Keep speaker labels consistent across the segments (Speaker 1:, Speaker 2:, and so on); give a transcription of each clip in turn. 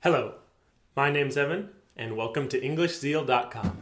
Speaker 1: Hello, my name's Evan, and welcome to EnglishZeal.com.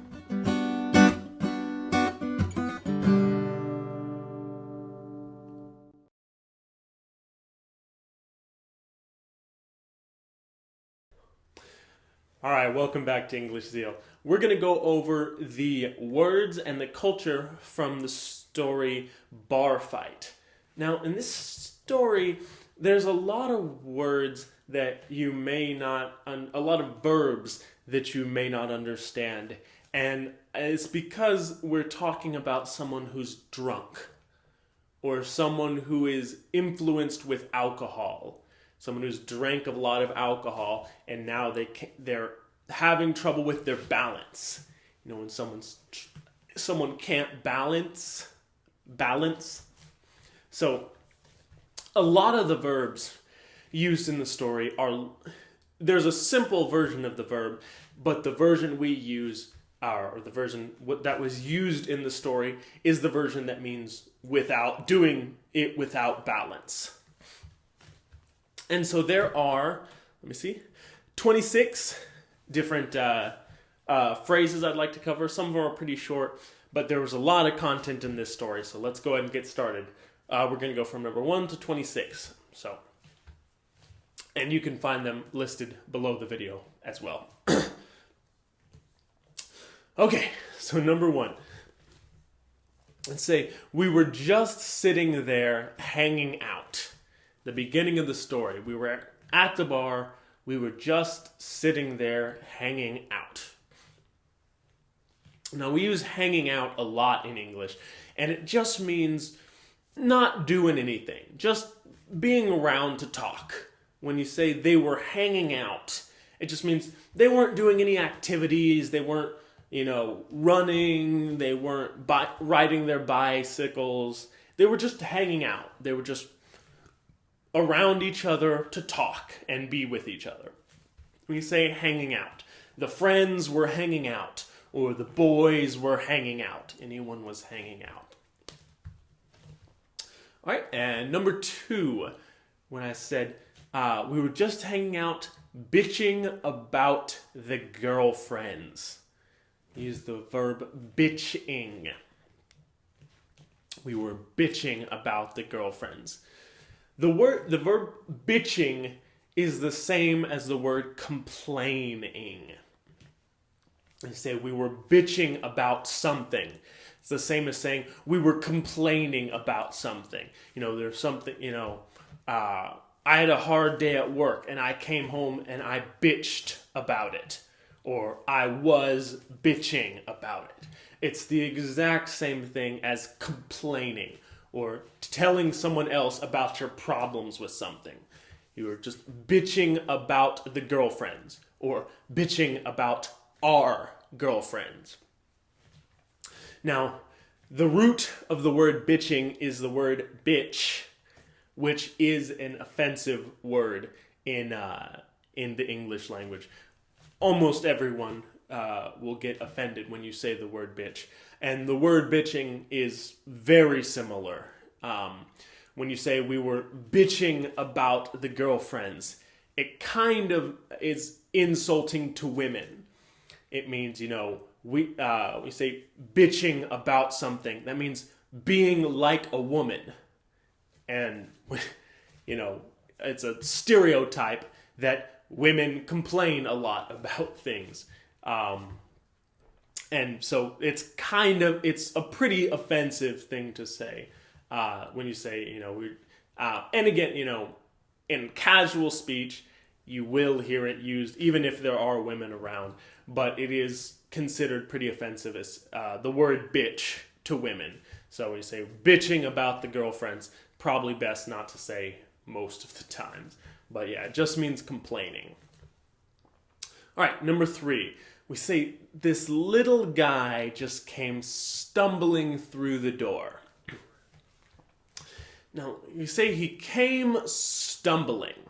Speaker 1: Alright, welcome back to English Zeal. We're going to go over the words and the culture from the story Bar Fight. Now, in this story, there's a lot of words that you may not, a lot of verbs that you may not understand. And it's because we're talking about someone who's drunk, or someone who is influenced with alcohol. Someone who's drank a lot of alcohol and now they're having trouble with their balance. You know, when someone can't balance. So a lot of the verbs used in the story there's a simple version of the verb, but the version we use or the version that was used in the story is the version that means doing it without balance. And so there are, 26 different phrases I'd like to cover. Some of them are pretty short, but there was a lot of content in this story. So let's go ahead and get started. We're going to go from number 1 to 26. And you can find them listed below the video as well. Okay, so number 1. Let's say, we were just sitting there hanging out. The beginning of the story. We were at the bar. We were just sitting there hanging out. Now, we use hanging out a lot in English, and it just means not doing anything, just being around to talk. When you say they were hanging out, it just means they weren't doing any activities, they weren't, running, they weren't riding their bicycles, they were just hanging out. They were just around each other to talk and be with each other. We say hanging out. The friends were hanging out, or the boys were hanging out. Anyone was hanging out. All right, and number 2, when I said we were just hanging out, bitching about the girlfriends. Use the verb bitching. We were bitching about the girlfriends. The verb bitching is the same as the word complaining. They say we were bitching about something. It's the same as saying we were complaining about something. There's something, I had a hard day at work and I came home and I bitched about it. Or I was bitching about it. It's the exact same thing as complaining or telling someone else about your problems with something. You were just bitching about the girlfriends or bitching about our girlfriends. Now, the root of the word bitching is the word bitch, which is an offensive word in the English language. Almost everyone will get offended when you say the word bitch. And the word bitching is very similar. When you say we were bitching about the girlfriends, it kind of is insulting to women. It means, we say bitching about something. That means being like a woman. And, it's a stereotype that women complain a lot about things. And so it's a pretty offensive thing to say when you say, and again, in casual speech, you will hear it used, even if there are women around, but it is considered pretty offensive as the word bitch to women. So when you say bitching about the girlfriends, probably best not to say most of the times. But yeah, it just means complaining. All right, number 3. We say this little guy just came stumbling through the door. Now, you say he came stumbling.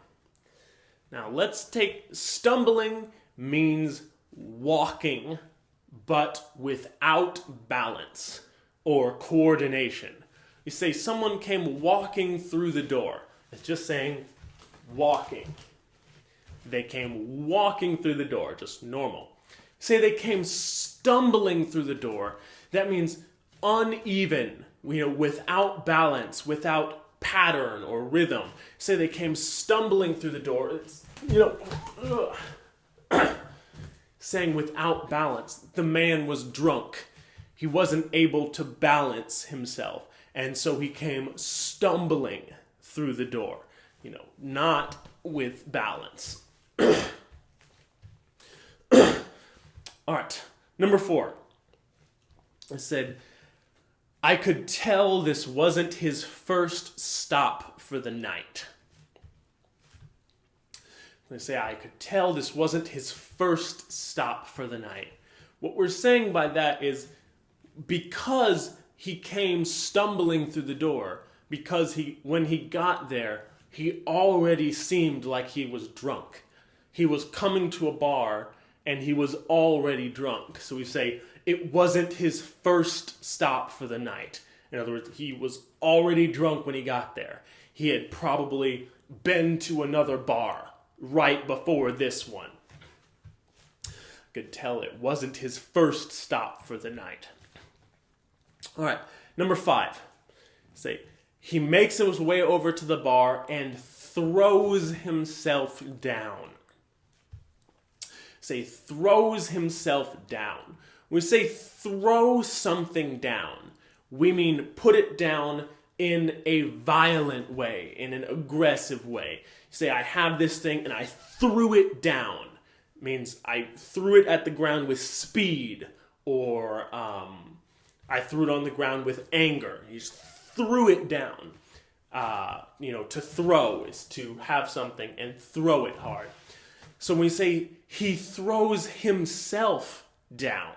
Speaker 1: Now, let's take stumbling means walking, but without balance or coordination. You say someone came walking through the door. It's just saying walking. They came walking through the door, just normal. Say they came stumbling through the door. That means uneven, without balance, without pattern or rhythm. Say they came stumbling through the door. It's, saying without balance. The man was drunk. He wasn't able to balance himself. And so he came stumbling through the door. Not with balance. All right. Number 4. I said, I could tell this wasn't his first stop for the night. I say, I could tell this wasn't his first stop for the night. What we're saying by that is because he came stumbling through the door, because when he got there, he already seemed like he was drunk. He was coming to a bar and he was already drunk. So we say it wasn't his first stop for the night. In other words, he was already drunk when he got there. He had probably been to another bar right before this one. I could tell it wasn't his first stop for the night. All right, number 5. Say, he makes his way over to the bar and throws himself down. Say, throws himself down. When we say throw something down, we mean put it down in a violent way, in an aggressive way. Say, I have this thing and I threw it down. It means I threw it at the ground with speed, or I threw it on the ground with anger. You just threw it down. To throw is to have something and throw it hard. So when we say he throws himself down,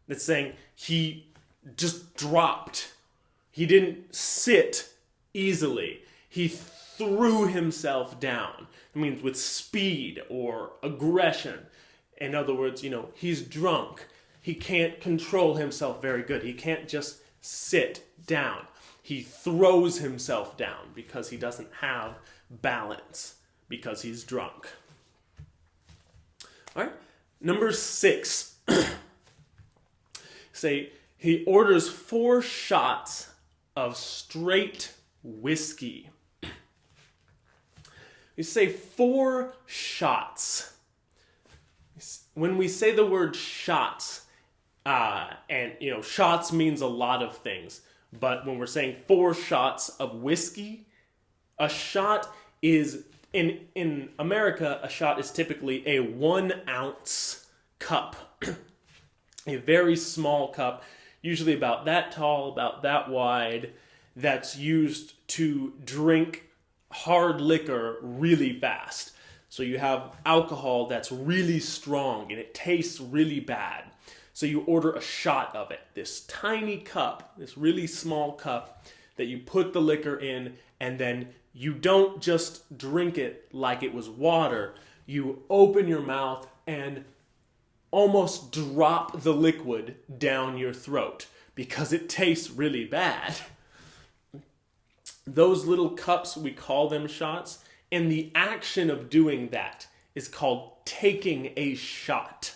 Speaker 1: that's saying he just dropped. He didn't sit easily. He threw himself down. It means with speed or aggression. In other words, he's drunk. He can't control himself very good. He can't just sit down. He throws himself down because he doesn't have balance, because he's drunk. All right, number 6. Say, he orders 4 shots of straight whiskey. We say 4 shots. When we say the word shots, shots means a lot of things. But when we're saying 4 shots of whiskey, a shot is, in America, a shot is typically a 1-ounce cup. A very small cup, usually about that tall, about that wide, that's used to drink hard liquor really fast. So you have alcohol that's really strong and it tastes really bad. So you order a shot of it, this tiny cup, this really small cup that you put the liquor in, and then you don't just drink it like it was water. You open your mouth and almost drop the liquid down your throat because it tastes really bad. Those little cups, we call them shots, and the action of doing that is called taking a shot.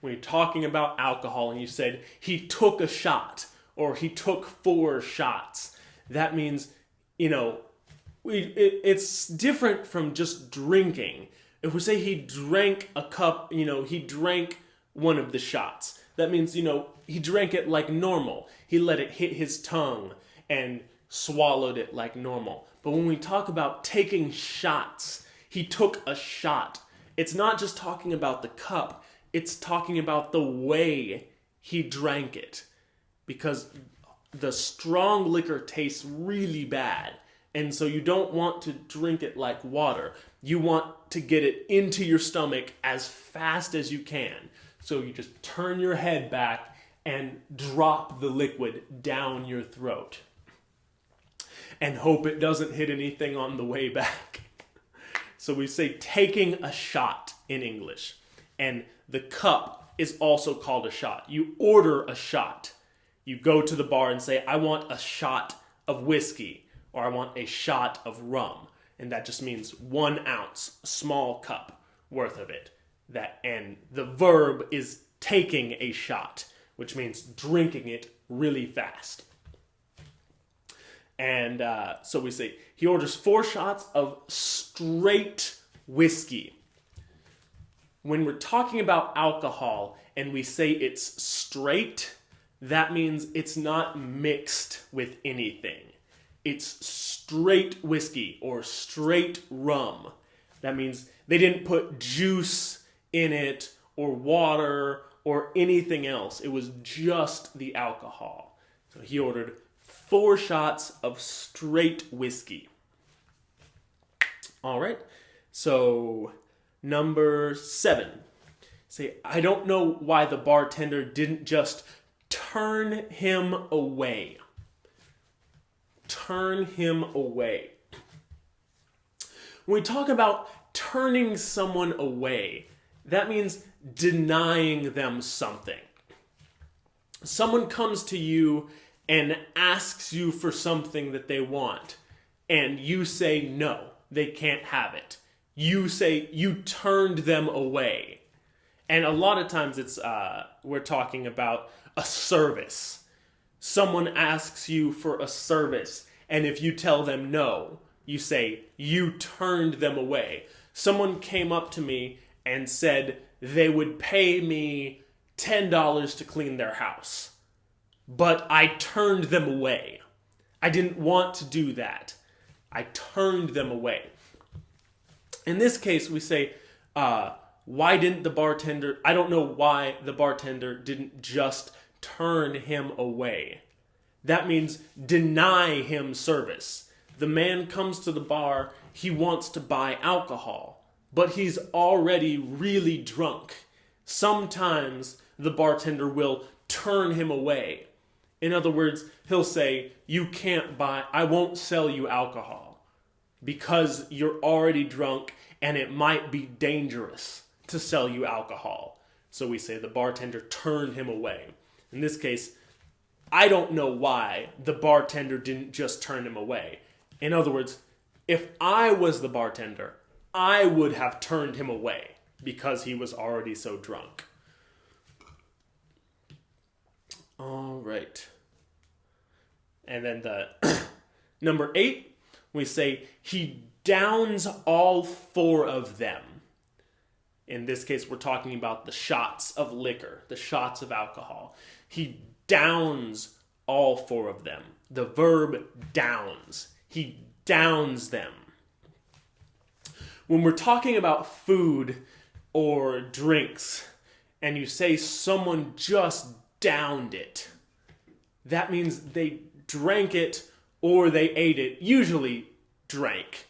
Speaker 1: When you're talking about alcohol and you said, he took a shot, or he took 4 shots, that means, it's different from just drinking. If we say he drank a cup, he drank one of the shots, that means, he drank it like normal. He let it hit his tongue and swallowed it like normal. But when we talk about taking shots, he took a shot. It's not just talking about the cup, it's talking about the way he drank it. Because the strong liquor tastes really bad. And so you don't want to drink it like water. You want to get it into your stomach as fast as you can. So you just turn your head back and drop the liquid down your throat. And hope it doesn't hit anything on the way back. So we say taking a shot in English. And the cup is also called a shot. You order a shot. You go to the bar and say, I want a shot of whiskey, or I want a shot of rum. and that just means 1 ounce, a small cup worth of it. And the verb is taking a shot, which means drinking it really fast. And so we say, he orders 4 shots of straight whiskey. When we're talking about alcohol and we say it's straight, that means it's not mixed with anything. It's straight whiskey or straight rum. That means they didn't put juice in it or water or anything else. It was just the alcohol. So he ordered 4 shots of straight whiskey. All right. So number 7. Say, I don't know why the bartender didn't just turn him away. Turn him away. When we talk about turning someone away, that means denying them something. Someone comes to you and asks you for something that they want, and you say no, they can't have it. You say you turned them away. And a lot of times we're talking about a service. Someone asks you for a service, and if you tell them no, you say you turned them away. Someone came up to me and said they would pay me $10 to clean their house, but I turned them away. I didn't want to do that. I turned them away. In this case, we say, why didn't the bartender, I don't know why the bartender didn't just turn him away. That means deny him service. The man comes to the bar, he wants to buy alcohol, but he's already really drunk. Sometimes the bartender will turn him away. In other words, he'll say, you can't buy, I won't sell you alcohol because you're already drunk and it might be dangerous to sell you alcohol. So we say the bartender turned him away. In this case, I don't know why the bartender didn't just turn him away. In other words, if I was the bartender, I would have turned him away because he was already so drunk. All right. And then the number 8, we say he downs all 4 of them. In this case, we're talking about the shots of liquor, the shots of alcohol. He downs all 4 of them. The verb downs. He downs them. When we're talking about food or drinks, and you say someone just downed it, that means they drank it or they ate it. Usually drank.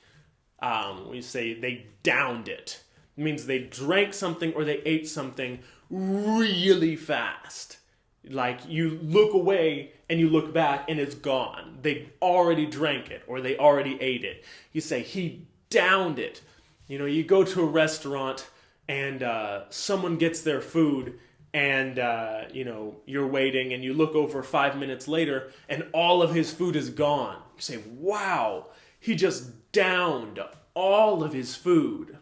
Speaker 1: We say they downed it. It means they drank something or they ate something really fast. Like you look away and you look back and it's gone. They already drank it or they already ate it. You say he downed it. You know, you go to a restaurant and someone gets their food and, you're waiting and you look over 5 minutes later and all of his food is gone. You say, wow, he just downed all of his food.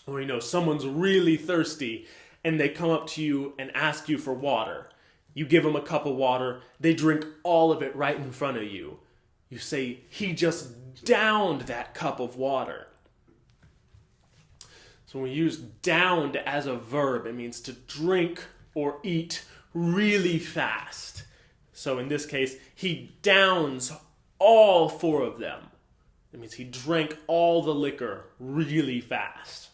Speaker 1: Or, someone's really thirsty and they come up to you and ask you for water. You give them a cup of water. They drink all of it right in front of you. You say, he just downed that cup of water. So when we use downed as a verb, it means to drink or eat really fast. So in this case, he downs all 4 of them. It means he drank all the liquor really fast.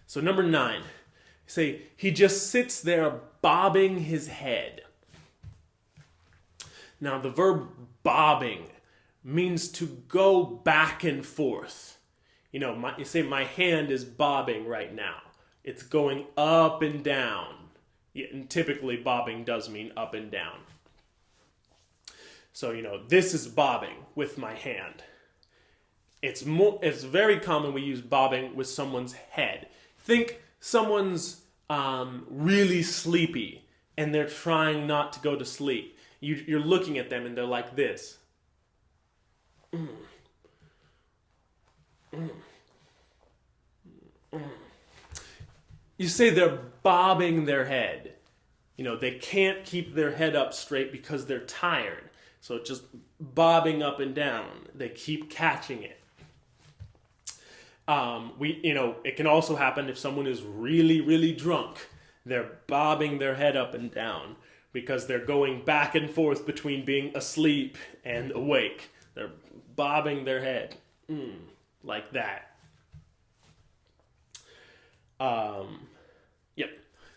Speaker 1: So number 9, say he just sits there bobbing his head. Now the verb bobbing means to go back and forth. You say my hand is bobbing right now. It's going up and down. Yeah, and typically bobbing does mean up and down. So, this is bobbing with my hand. It's very common we use bobbing with someone's head. Think someone's really sleepy and they're trying not to go to sleep. You're looking at them and they're like this. You say they're bobbing their head. They can't keep their head up straight because they're tired. So it's just bobbing up and down. They keep catching it. It can also happen if someone is really, really drunk. They're bobbing their head up and down because they're going back and forth between being asleep and awake. They're bobbing their head like that. Yep.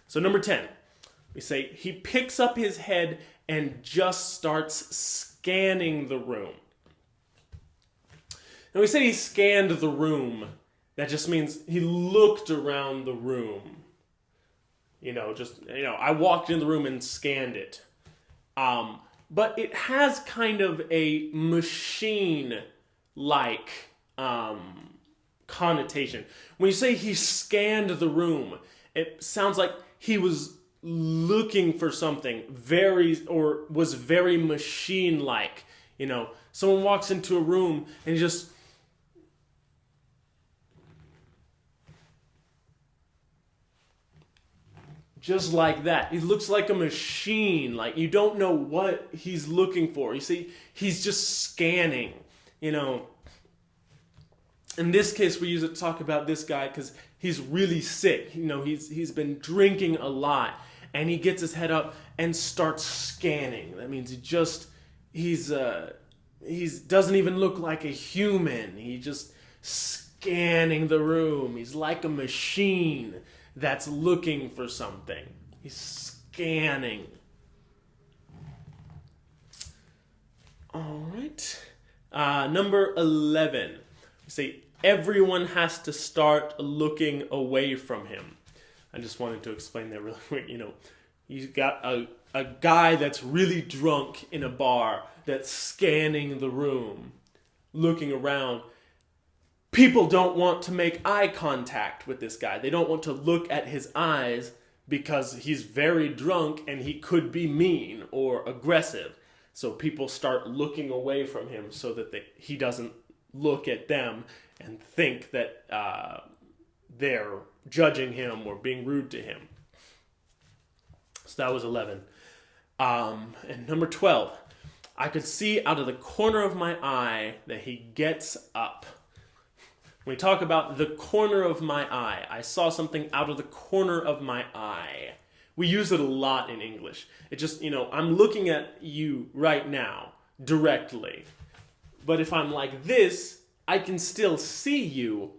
Speaker 1: So number 10, we say he picks up his head and just starts scanning the room. Now we say he scanned the room. That just means he looked around the room. I walked in the room and scanned it. But it has kind of a machine-like connotation. When you say he scanned the room, it sounds like he was looking for something was very machine-like. Someone walks into a room and just like that. He looks like a machine. Like you don't know what he's looking for. You see, he's just scanning. In this case, we use it to talk about this guy because he's really sick. He's been drinking a lot, and he gets his head up and starts scanning. That means he doesn't even look like a human. He just scanning the room. He's like a machine that's looking for something. He's scanning. All right. Number 11. We say everyone has to start looking away from him. I just wanted to explain that really quick. You've got a guy that's really drunk in a bar that's scanning the room, looking around. People don't want to make eye contact with this guy. They don't want to look at his eyes because he's very drunk and he could be mean or aggressive. So people start looking away from him so that he doesn't look at them and think that they're judging him or being rude to him. So that was 11. And number 12, I could see out of the corner of my eye that he gets up. When we talk about the corner of my eye, I saw something out of the corner of my eye. We use it a lot in English. It just, I'm looking at you right now, directly. But if I'm like this, I can still see you,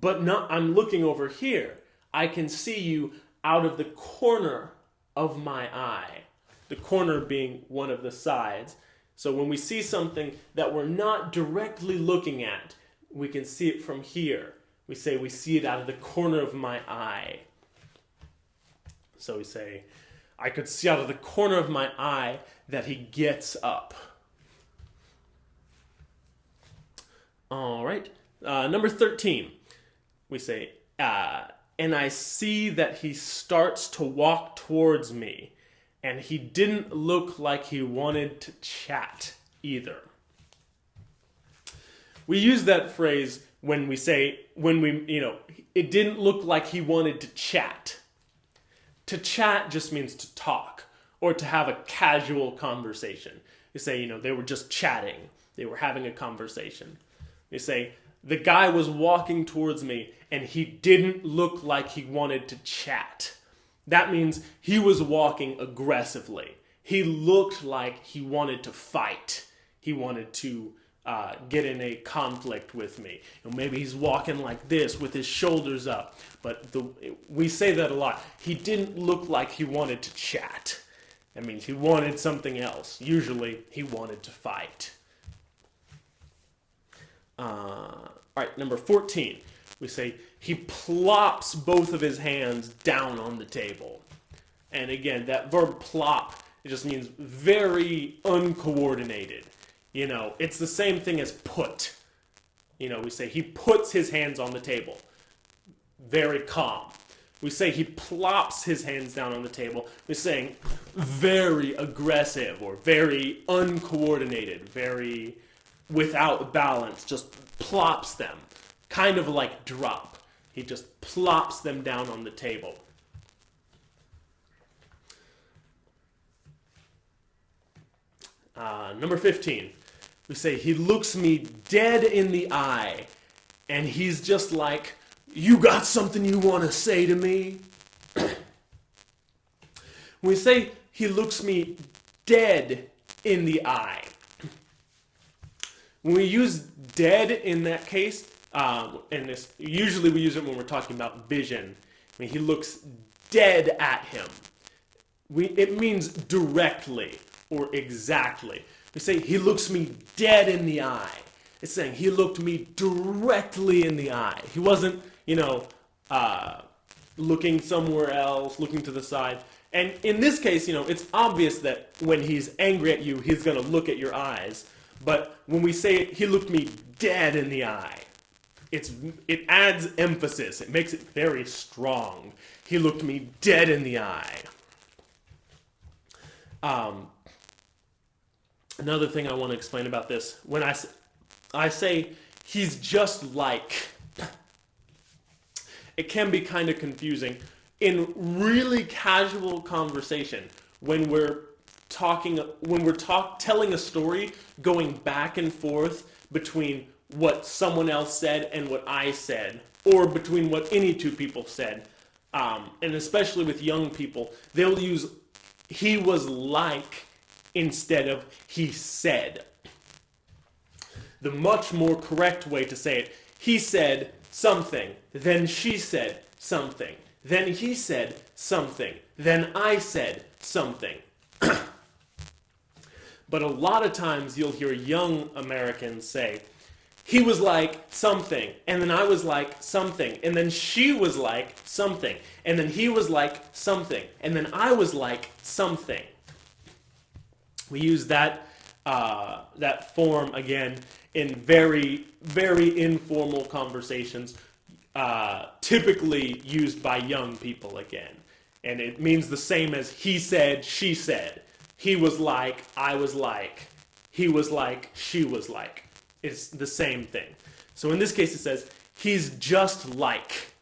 Speaker 1: but I'm looking over here. I can see you out of the corner of my eye. The corner being one of the sides. So when we see something that we're not directly looking at, we can see it from here. We say we see it out of the corner of my eye. So we say, I could see out of the corner of my eye that he gets up. All right. Number 13. We say, and I see that he starts to walk towards me. And he didn't look like he wanted to chat either. We use that phrase when we say, it didn't look like he wanted to chat. To chat just means to talk or to have a casual conversation. You say, they were just chatting. They were having a conversation. You say, the guy was walking towards me and he didn't look like he wanted to chat. That means he was walking aggressively. He looked like he wanted to fight. He wanted to get in a conflict with me. Maybe he's walking like this with his shoulders up. But we say that a lot. He didn't look like he wanted to chat. That means he wanted something else. Usually he wanted to fight. All right, number 14. We say he plops both of his hands down on the table. And again, that verb plop, it just means very uncoordinated. It's the same thing as put. We say he puts his hands on the table. Very calm. We say he plops his hands down on the table. We're saying very aggressive or very uncoordinated, very without balance, just plops them. kind of like drop. He just plops them down on the table. Number 15, we say, he looks me dead in the eye, and he's just like, you got something you want to say to me? When we say, he looks me dead in the eye, when we use dead in that case, and usually we use it when we're talking about vision. I mean, he looks dead at him. It means directly or exactly. We say, he looks me dead in the eye. It's saying he looked me directly in the eye. He wasn't, looking somewhere else, looking to the side. And in this case, it's obvious that when he's angry at you, he's going to look at your eyes. But when we say he looked me dead in the eye, it adds emphasis. It makes it very strong. He looked me dead in the eye. Another thing I want to explain about this, when I say he's just like, it can be kind of confusing. In really casual conversation, when we're telling a story, going back and forth between what someone else said and what I said, or between what any two people said, and especially with young people, they'll use he was like instead of he said. The much more correct way to say it, he said something, then she said something, then he said something, then I said something. But a lot of times you'll hear young Americans say, he was like something, and then I was like something, and then she was like something, and then he was like something, and then I was like something. We use that form again in very, very informal conversations, typically used by young people again. And it means the same as he said, she said. He was like, I was like. He was like, she was like. It's the same thing. So in this case it says, he's just like.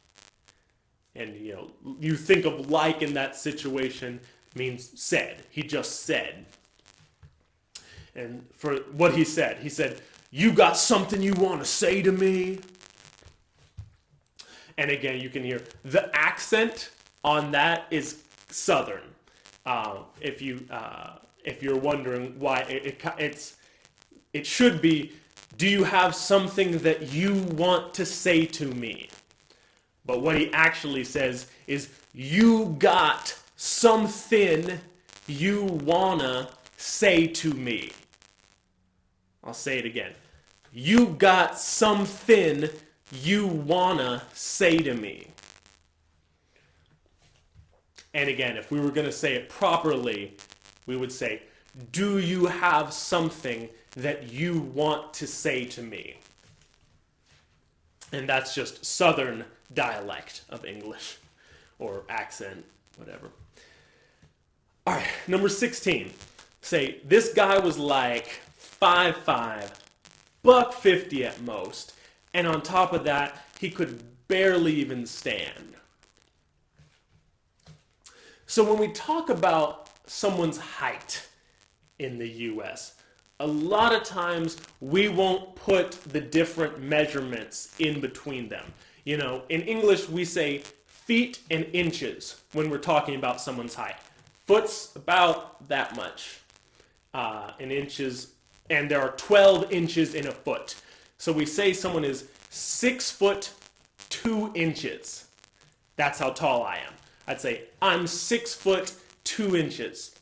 Speaker 1: And you think of like in that situation means said. He just said. And for what he said, you got something you want to say to me? And again, you can hear the accent on that is Southern. If you're wondering why, it should be, do you have something that you want to say to me? But what he actually says is, you got something you wanna say to me. I'll say it again. You got something you wanna say to me. And again, if we were going to say it properly, we would say, do you have something that you want to say to me? And that's just Southern dialect of English, or accent, whatever. All right, number 16. Say, this guy was like 5'5", $150 at most, and on top of that, he could barely even stand. So when we talk about someone's height in the US, a lot of times we won't put the different measurements in between them. In English we say feet and inches when we're talking about someone's height. Foot's about that much in inches, and there are 12 inches in a foot. So we say someone is 6 foot 2 inches. That's how tall I am. I'd say, I'm 6 foot 2 inches.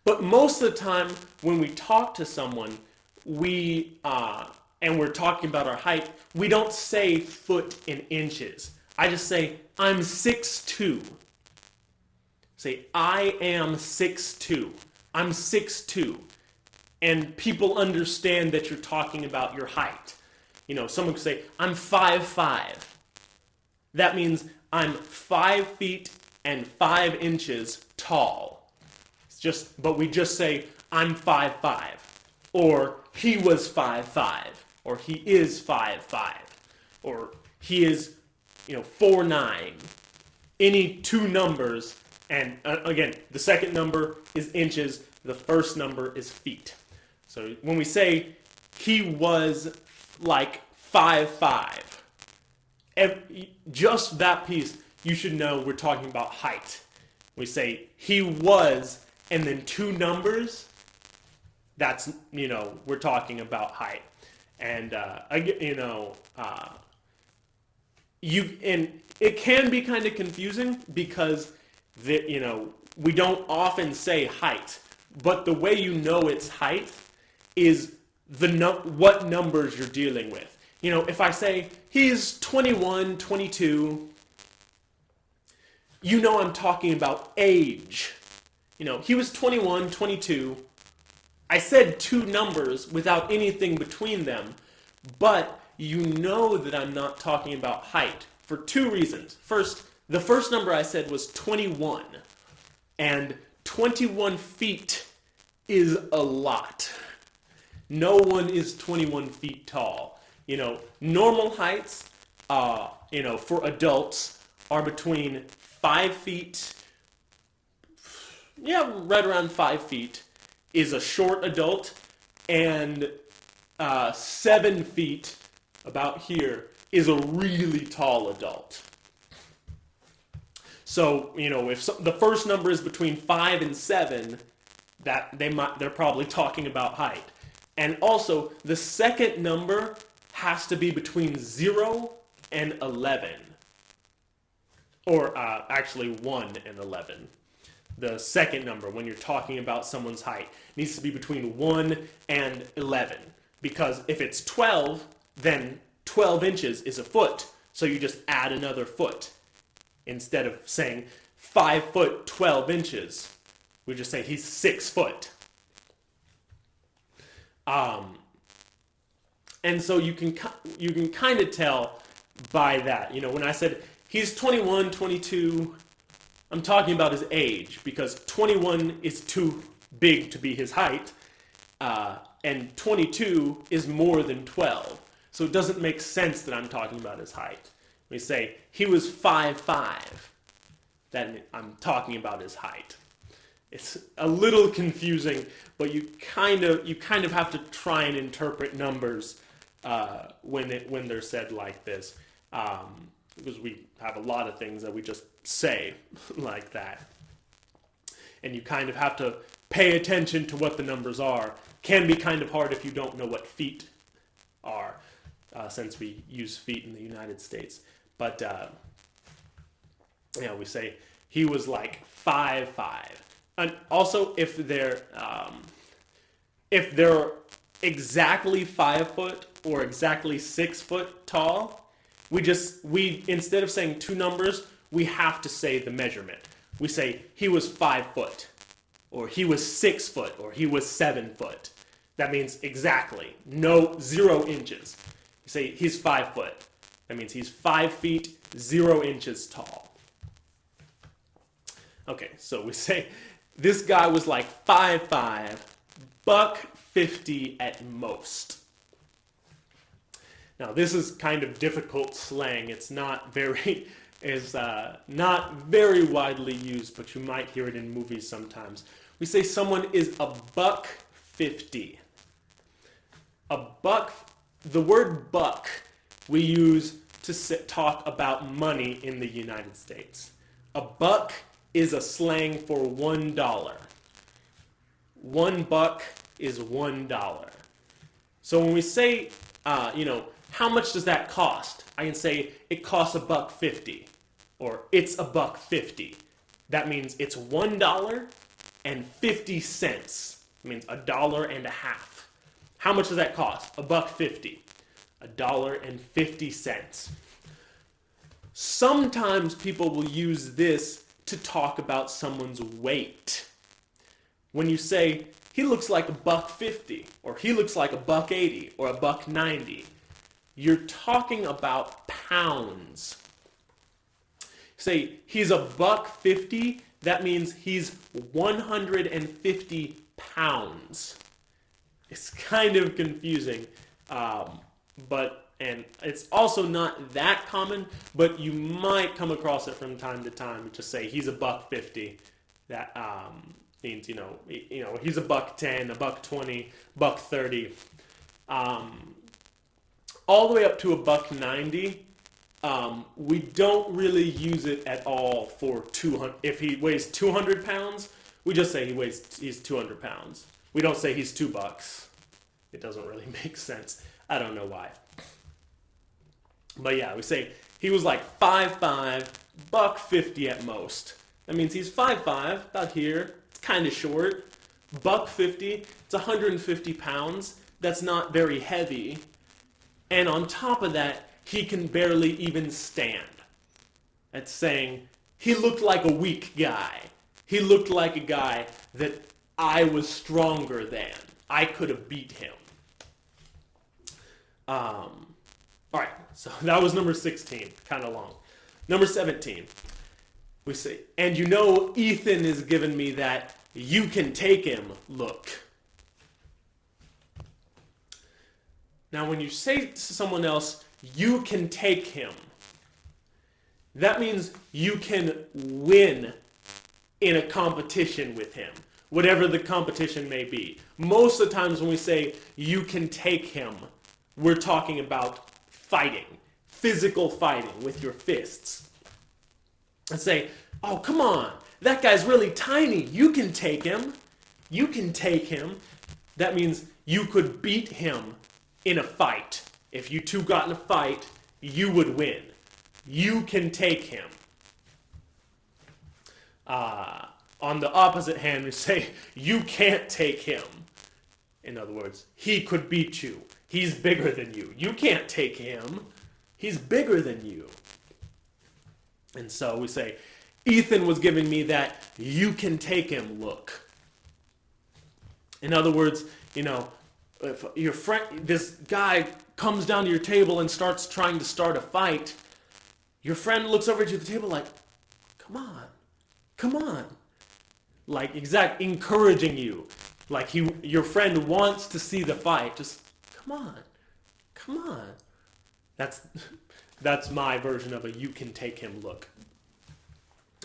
Speaker 1: But most of the time, when we talk to someone, and we're talking about our height, we don't say foot in inches. I just say, I'm 6'2". Say, I am 6'2". I'm 6'2". And people understand that you're talking about your height. Someone could say, I'm 5'5". That means I'm 5 feet and 5 inches tall. But we just say, I'm 5'5", or he was 5'5". or he is 5'5", or he is 4'9". Any two numbers, and again, the second number is inches, the first number is feet. So when we say he was like 5'5", just that piece, you should know we're talking about height. We say he was, and then two numbers, that's, we're talking about height. And, and it can be kind of confusing because, we don't often say height, but the way you know it's height is what numbers you're dealing with. If I say he's 21, 22, I'm talking about age. He was 21, 22. I said two numbers without anything between them, but that I'm not talking about height for two reasons. First, the first number I said was 21, and 21 feet is a lot. No one is 21 feet tall. Normal heights, for adults are between 5 feet, right around 5 feet is a short adult, and 7 feet, about here, is a really tall adult. So, if the first number is between 5 and 7, they're probably talking about height. And also, the second number has to be between 0 and 11. Or actually 1 and 11. The second number, when you're talking about someone's height, needs to be between 1 and 11. Because if it's 12, then 12 inches is a foot. So you just add another foot. Instead of saying 5 foot 12 inches, we just say he's 6 foot. And so you can kind of tell by that. When I said he's 21, 22, I'm talking about his age, because 21 is too big to be his height, and 22 is more than 12. So it doesn't make sense that I'm talking about his height. We say he was 5'5", then I'm talking about his height. It's a little confusing, but you kind of have to try and interpret numbers when they're said like this, because we have a lot of things that we just say like that, and you kind of have to pay attention to what the numbers are. Can be kind of hard if you don't know what feet are, since we use feet in the United States. But we say he was like 5'5". And also, if they're exactly 5 foot or exactly 6 foot tall, we instead of saying two numbers, we have to say the measurement. We say he was 5 foot, or he was 6 foot, or he was 7 foot. That means exactly, 0 inches. You say he's 5 foot. That means he's 5 feet, 0 inches tall. Okay, so we say this guy was like 5'5", $150 at most. Now this is kind of difficult slang. It's not very widely used, but you might hear it in movies sometimes. We say someone is $150. The word buck we use to talk about money in the United States. A buck is a slang for $1. $1 is $1. So when we say, how much does that cost? I can say it costs $1.50, or it's $1.50. That means it's $1.50. It means $1.50. How much does that cost? $1.50. $1.50. Sometimes people will use this to talk about someone's weight. When you say, he looks like $1.50, or he looks like $1.80, or $1.90, you're talking about pounds. Say, he's $1.50, that means he's 150 pounds. It's kind of confusing, and it's also not that common, but you might come across it from time to time. Just say he's a $1.50. That means he's a $1.10, a $1.20, $1.30, all the way up to a $1.90. We don't really use it at all for 200. If he weighs 200 pounds, we just say he's 200 pounds. We don't say he's $2. It doesn't really make sense. I don't know why. But yeah, we say he was like 5'5", $1.50 at most. That means he's 5'5", about here. It's kind of short. $1.50, it's 150 pounds. That's not very heavy. And on top of that, he can barely even stand. That's saying he looked like a weak guy. He looked like a guy that I was stronger than. I could have beat him. All right, so that was number 16, kind of long. Number 17, we say, and Ethan is giving me that you can take him look. Now, when you say to someone else, you can take him, that means you can win in a competition with him, whatever the competition may be. Most of the times when we say you can take him, we're talking about fighting, physical fighting with your fists. And say, oh, come on, that guy's really tiny. You can take him. You can take him. That means you could beat him in a fight. If you two got in a fight, you would win. You can take him. On the opposite hand, we say, you can't take him. In other words, he could beat you. He's bigger than you. You can't take him. He's bigger than you. And so we say, Ethan was giving me that you can take him look. In other words, if your friend, this guy comes down to your table and starts trying to start a fight, your friend looks over to the table like, come on. Like encouraging you. Like your friend wants to see the fight. Just come on. That's my version of a you can take him look.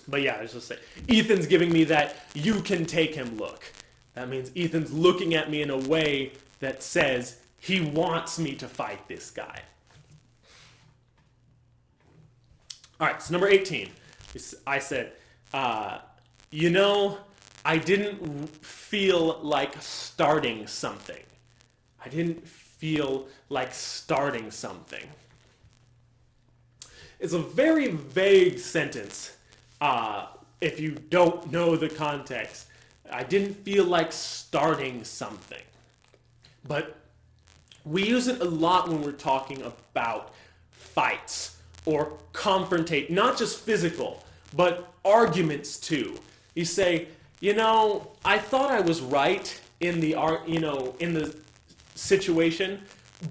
Speaker 1: But yeah, I was just saying, Ethan's giving me that you can take him look. That means Ethan's looking at me in a way that says he wants me to fight this guy. All right, so number 18. I said, I didn't feel like starting something. I didn't feel like starting something. It's a very vague sentence if you don't know the context. I didn't feel like starting something. But we use it a lot when we're talking about fights or confrontate, not just physical, but arguments too. You say, I thought I was right in the situation,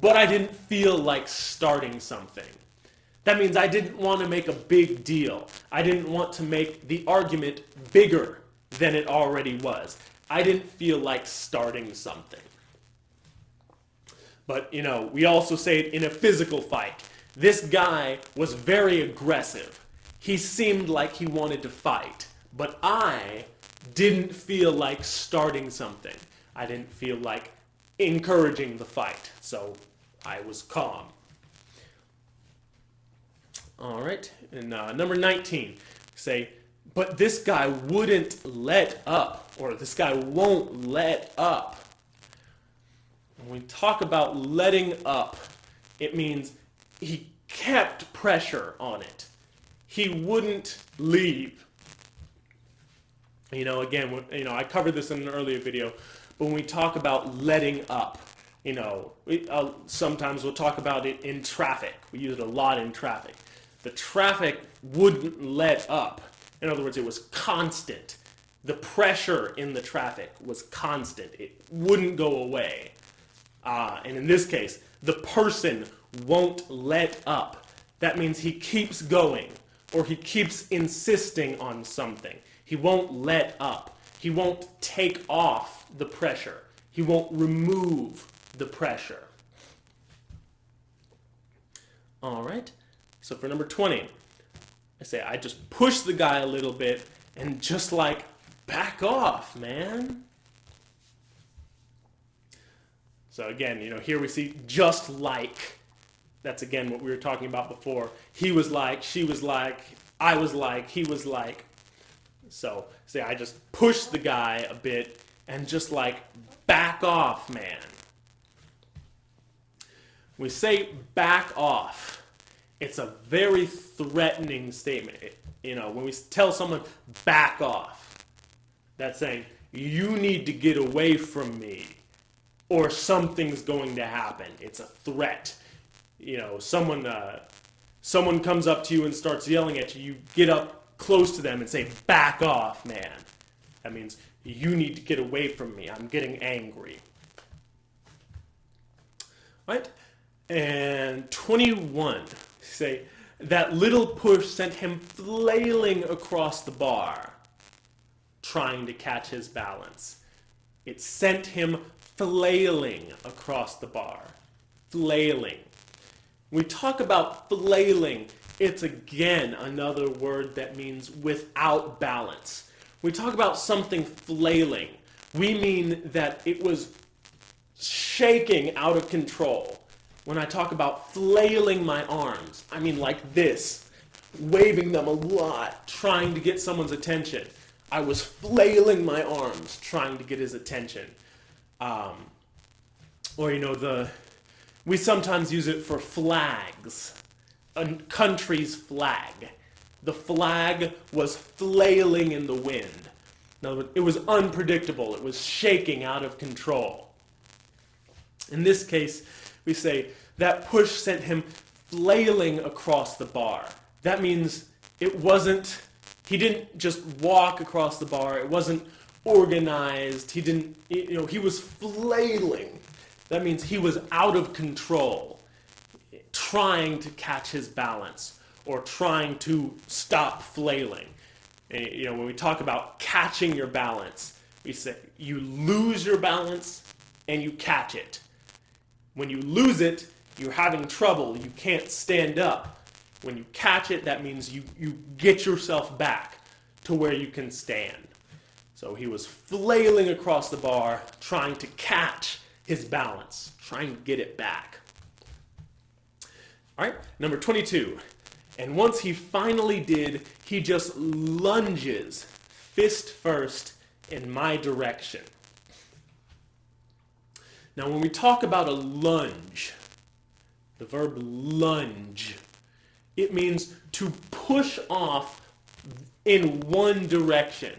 Speaker 1: but I didn't feel like starting something. That means I didn't want to make a big deal. I didn't want to make the argument bigger than it already was. I didn't feel like starting something. But, we also say it in a physical fight. This guy was very aggressive. He seemed like he wanted to fight. But I didn't feel like starting something. I didn't feel like encouraging the fight. So I was calm. All right. And number 19. Say, but this guy wouldn't let up. Or this guy won't let up. When we talk about letting up, it means he kept pressure on it. He wouldn't leave. Again, I covered this in an earlier video, but when we talk about letting up, sometimes we'll talk about it in traffic. We use it a lot in traffic. The traffic wouldn't let up. In other words, it was constant. The pressure in the traffic was constant. It wouldn't go away. And in this case, the person won't let up. That means he keeps going, or he keeps insisting on something. He won't let up. He won't take off the pressure. He won't remove the pressure. All right. So for number 20, I say I just push the guy a little bit and just like back off, man. So again, here we see just like. That's again what we were talking about before. He was like, she was like, I was like, he was like. So say I just push the guy a bit and just like back off, man. We say back off. It's a very threatening statement. When we tell someone back off, that's saying you need to get away from me or something's going to happen. It's a threat. Someone comes up to you and starts yelling at you. You get up close to them and say, back off, man. That means you need to get away from me. I'm getting angry. Right? And 21, say, that little push sent him flailing across the bar, trying to catch his balance. It sent him flailing across the bar. Flailing. When we talk about flailing, it's again another word that means without balance. When we talk about something flailing, we mean that it was shaking out of control. When I talk about flailing my arms, I mean like this, waving them a lot, trying to get someone's attention. I was flailing my arms, trying to get his attention. We sometimes use it for flags, a country's flag. The flag was flailing in the wind. In other words, it was unpredictable. It was shaking out of control. In this case, we say that push sent him flailing across the bar. That means he didn't just walk across the bar. It wasn't organized. He was flailing. That means he was out of control, trying to catch his balance or trying to stop flailing. When we talk about catching your balance, we say you lose your balance and you catch it. When you lose it, you're having trouble. You can't stand up. When you catch it, that means you get yourself back to where you can stand. So he was flailing across the bar, trying to catch his balance, trying to get it back. All right, number 22. And once he finally did, he just lunges, fist first, in my direction. Now, when we talk about a lunge, the verb lunge, it means to push off in one direction.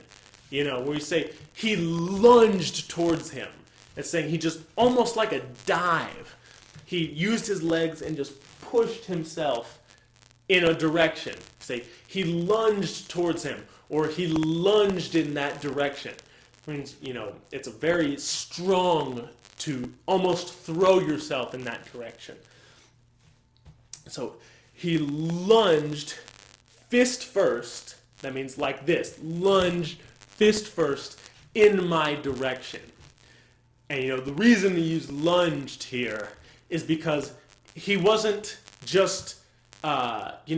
Speaker 1: Where we say he lunged towards him. It's saying he just, almost like a dive. He used his legs and just pushed himself in a direction. Say, he lunged towards him, or he lunged in that direction. It means, it's a very strong to almost throw yourself in that direction. So, he lunged fist first. That means like this. Lunged fist first in my direction. And the reason he used lunged here is because he wasn't just, he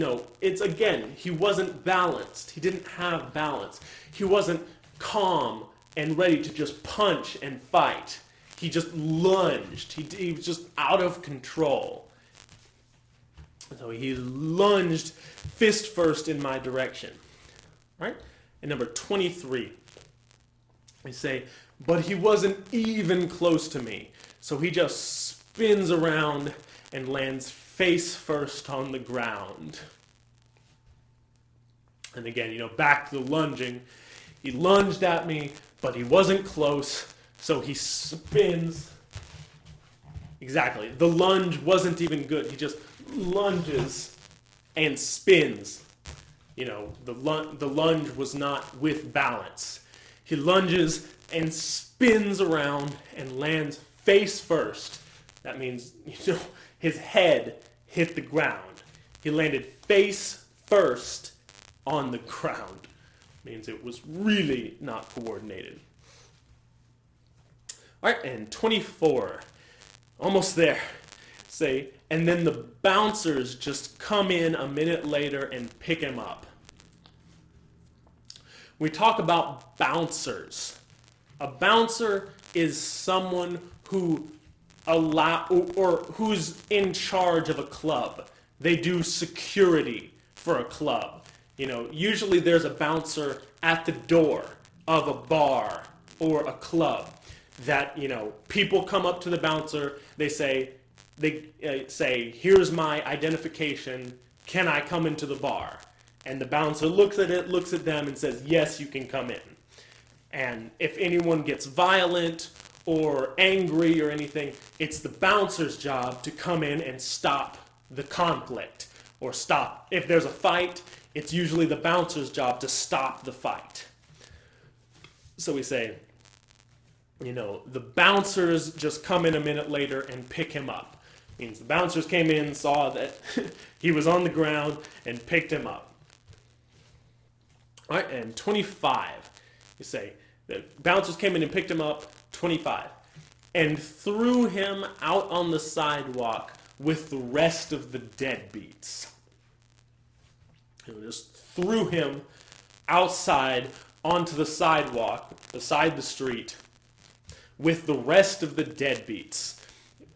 Speaker 1: wasn't balanced. He didn't have balance. He wasn't calm and ready to just punch and fight. He just lunged. He was just out of control. So he lunged fist first in my direction. Right? And number 23, we say, but he wasn't even close to me. So he just spins around and lands face first on the ground. And again, back to the lunging. He lunged at me, but he wasn't close, so he spins. Exactly. The lunge wasn't even good. He just lunges and spins. The lunge was not with balance. He lunges and spins around and lands face first. That means, his head hit the ground. He landed face first on the ground. Means it was really not coordinated. All right, and 24. Almost there. Say, and then the bouncers just come in a minute later and pick him up. We talk about bouncers. A bouncer is someone who who's in charge of a club. They do security for a club. Usually there's a bouncer at the door of a bar or a club that, people come up to the bouncer, they say, here's my identification, can I come into the bar? And the bouncer looks at them and says, yes, you can come in. And if anyone gets violent or angry or anything, it's the bouncer's job to come in and stop the conflict. Or stop. If there's a fight, it's usually the bouncer's job to stop the fight. So we say, the bouncers just come in a minute later and pick him up. Means the bouncers came in, saw that he was on the ground, and picked him up. All right, and 25. You say, the bouncers came in and picked him up, 25, and threw him out on the sidewalk with the rest of the deadbeats. Just threw him outside onto the sidewalk, beside the street, with the rest of the deadbeats.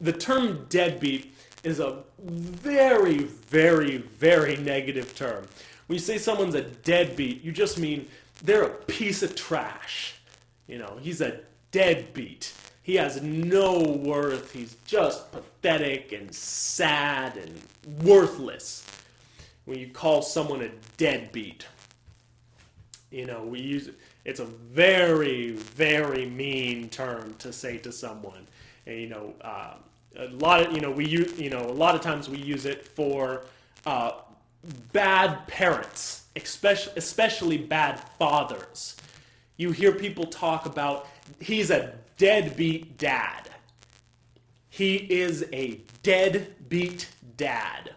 Speaker 1: The term deadbeat is a very, very, very negative term. When you say someone's a deadbeat, you just mean they're a piece of trash. He's a deadbeat. He has no worth. He's just pathetic and sad and worthless. When you call someone a deadbeat, we use it. It's a very, very mean term to say to someone. And a lot of times we use it for bad parents, especially bad fathers. You hear people talk about, he's a deadbeat dad. He is a deadbeat dad.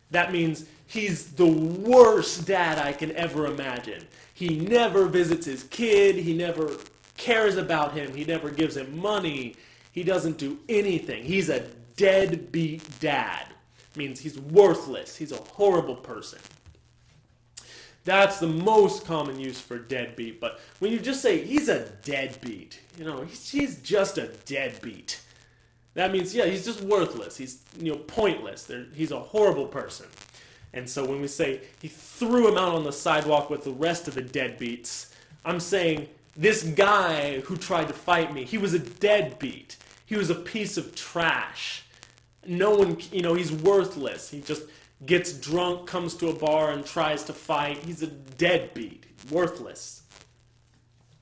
Speaker 1: That means he's the worst dad I can ever imagine. He never visits his kid. He never cares about him. He never gives him money. He doesn't do anything. He's a deadbeat dad. Means he's worthless. He's a horrible person. That's the most common use for deadbeat. But when you just say he's a deadbeat, he's just a deadbeat. That means, he's just worthless. He's, pointless. He's a horrible person. And so when we say he threw him out on the sidewalk with the rest of the deadbeats, I'm saying this guy who tried to fight me, he was a deadbeat. He was a piece of trash. No one, he's worthless. He just gets drunk, comes to a bar, and tries to fight. He's a deadbeat, worthless.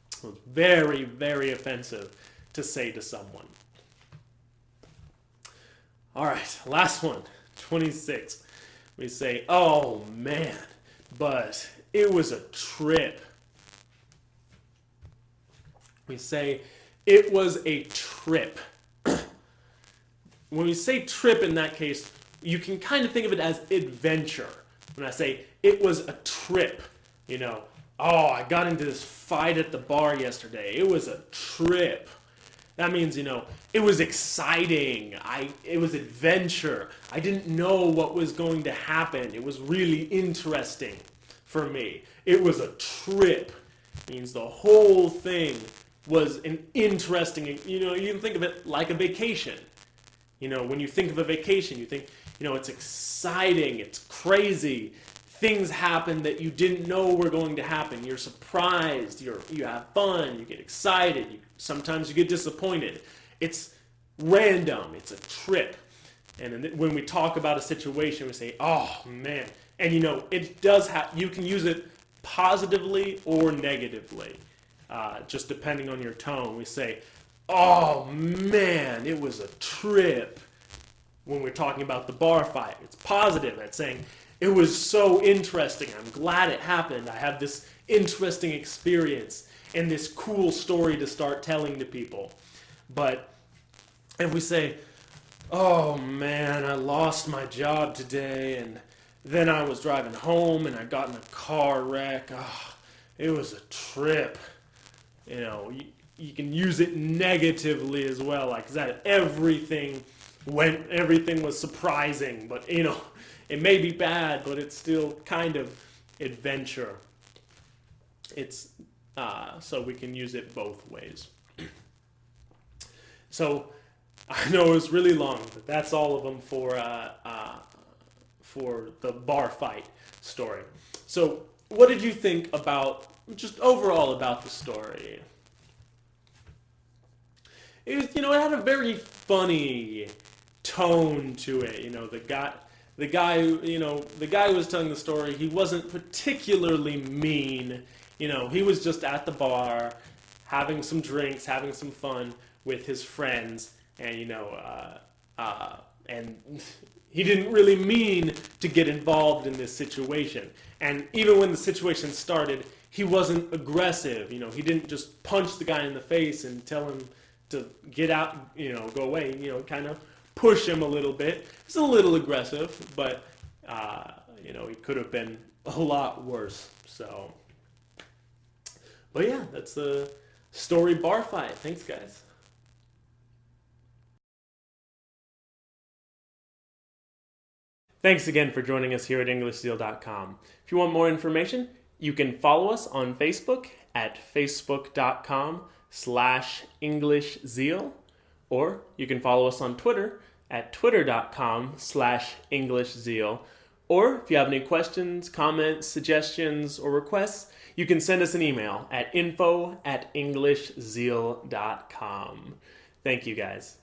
Speaker 1: So it's very, very offensive to say to someone. All right, last one, 26. We say, oh man, but it was a trip. We say, it was a trip. When we say trip in that case, you can kind of think of it as adventure. When I say, it was a trip, I got into this fight at the bar yesterday. It was a trip. That means, it was exciting. It was adventure. I didn't know what was going to happen. It was really interesting for me. It was a trip. It means the whole thing was an interesting, you can think of it like a vacation. When you think of a vacation, you think, it's exciting, it's crazy. Things happen that you didn't know were going to happen. You're surprised, you have fun, you get excited, sometimes you get disappointed. It's random, it's a trip. And when we talk about a situation, we say, oh man. And it does you can use it positively or negatively, just depending on your tone. We say, oh man, it was a trip. When we're talking about the bar fight, it's positive. It's saying, it was so interesting. I'm glad it happened. I have this interesting experience and this cool story to start telling to people. But if we say, oh man, I lost my job today, and then I was driving home and I got in a car wreck. Oh, it was a trip. You can use it negatively as well. Like, is that everything when everything was surprising, but you know, it may be bad, but it's still kind of adventure. It's so we can use it both ways. So I know it was really long, but that's all of them for the bar fight story. So what did you think about, just overall about the story? It was, you know, it had a very funny tone to it. You know, the guy who was telling the story, he wasn't particularly mean. You know, he was just at the bar, having some drinks, having some fun with his friends, and and he didn't really mean to get involved in this situation. And even when the situation started, he wasn't aggressive. You know, he didn't just punch the guy in the face and tell him to get out, you know, go away. You know, kind of push him a little bit. It's a little aggressive, but you know, he could have been a lot worse. So, but yeah, that's the story bar fight. Thanks, guys. Thanks again for joining us here at EnglishZeal.com. If you want more information, you can follow us on Facebook at facebook.com/EnglishZeal, or you can follow us on Twitter at twitter.com/EnglishZeal. Or if you have any questions, comments, suggestions, or requests, you can send us an email at info@EnglishZeal.com. Thank you, guys.